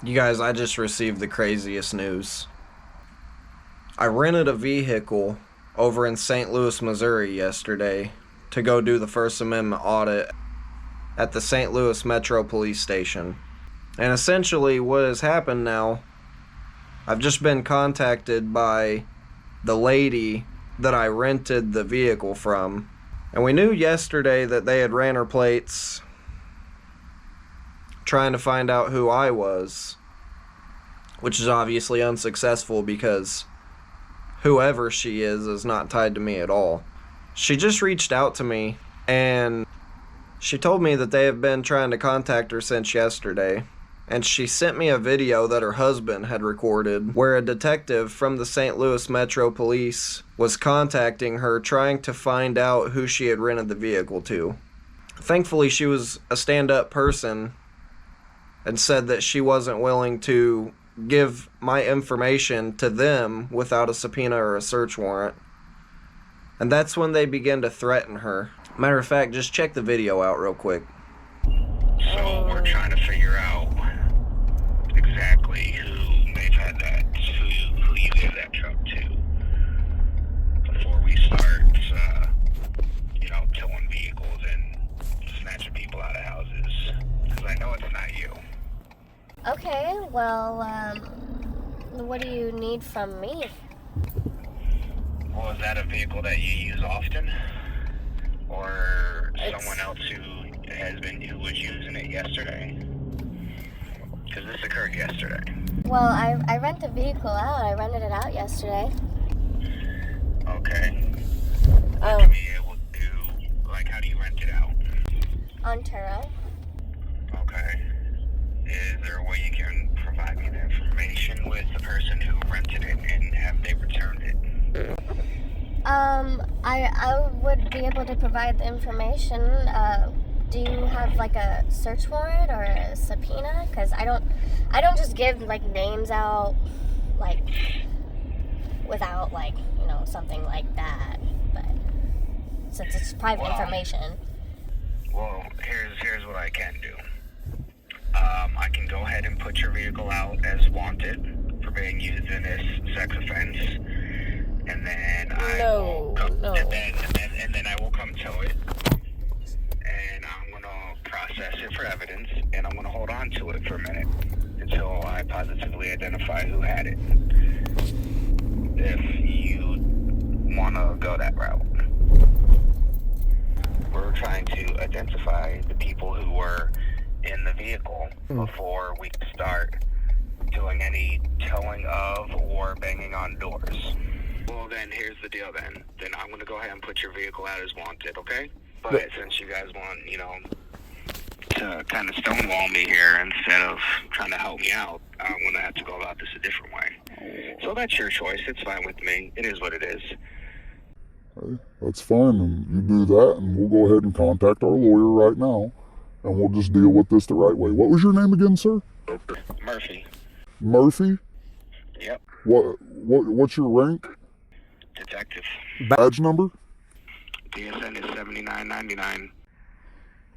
You guys, I just received the craziest news. I rented a vehicle over in St. Louis, Missouri yesterday to go do the First Amendment audit at the St. Louis Metro Police Station. And essentially what has happened now, I've just been contacted by the lady that I rented the vehicle from. And we knew yesterday that they had ran her plates trying to find out who I was, which is obviously unsuccessful because whoever she is not tied to me at all. She just reached out to me and she told me that they have been trying to contact her since yesterday. And she sent me a video that her husband had recorded where a detective from the St. Louis Metro Police was contacting her trying to find out who she had rented the vehicle to. Thankfully, she was a stand-up person and said that she wasn't willing to give my information to them without a subpoena or a search warrant. And that's when they began to threaten her. Matter of fact, just check the video out real quick. So we're trying to figure out exactly who may have had that, who you gave that truck to, before we start, towing vehicles and snatching people out of houses. Because I know it's not you. Okay, well, what do you need from me? Well, is that a vehicle that you use often? Or someone else who was using it yesterday? Because this occurred yesterday. Well, I rent the vehicle out. I rented it out yesterday. Okay. To be able to, how do you rent it out? On Turo. Okay. Is there a way you can provide me the information with the person who rented it and have they returned it? I would be able to provide the information. Do you have a search warrant or a subpoena? Because I don't just give names out without something like that. But since it's private information. Well, here's what I can do. I can go ahead and put your vehicle out as wanted for being used in this sex offense, and then I will come tow it, and I'm gonna process it for evidence, and I'm gonna hold on to it for a minute until I positively identify who had it. If you wanna go that route, we're trying to identify the people who were in the vehicle before we start doing any towing of or banging on doors. Well, then here's the deal then. Then I'm going to go ahead and put your vehicle out as wanted, okay? But since you guys want, to kind of stonewall me here instead of trying to help me out, I'm going to have to go about this a different way. So that's your choice. It's fine with me. It is what it is. Hey, that's fine, and you do that, and we'll go ahead and contact our lawyer right now, and we'll just deal with this the right way. What was your name again, sir? Murphy. Murphy? Yep. What's your rank? Detective. Badge number? DSN is 7999.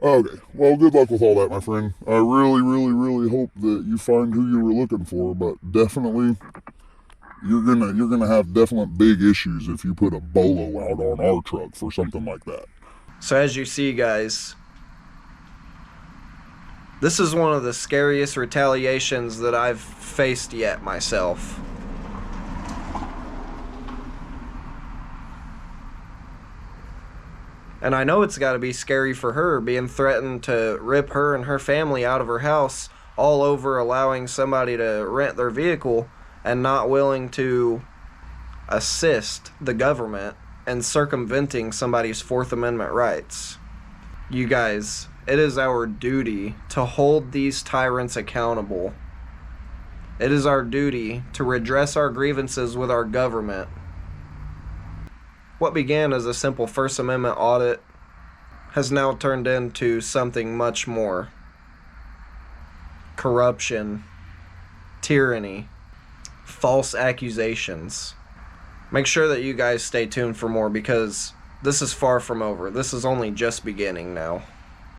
Okay. Well, good luck with all that, my friend. I really, really, really hope that you find who you were looking for, but definitely you're gonna have definite big issues if you put a bolo out on our truck for something like that. So as you see, guys, this is one of the scariest retaliations that I've faced yet myself. And I know it's got to be scary for her, being threatened to rip her and her family out of her house, all over allowing somebody to rent their vehicle and not willing to assist the government in circumventing somebody's Fourth Amendment rights. You guys, it is our duty to hold these tyrants accountable. It is our duty to redress our grievances with our government. What began as a simple First Amendment audit has now turned into something much more. Corruption, tyranny, false accusations. Make sure that you guys stay tuned for more, because this is far from over. This is only just beginning now.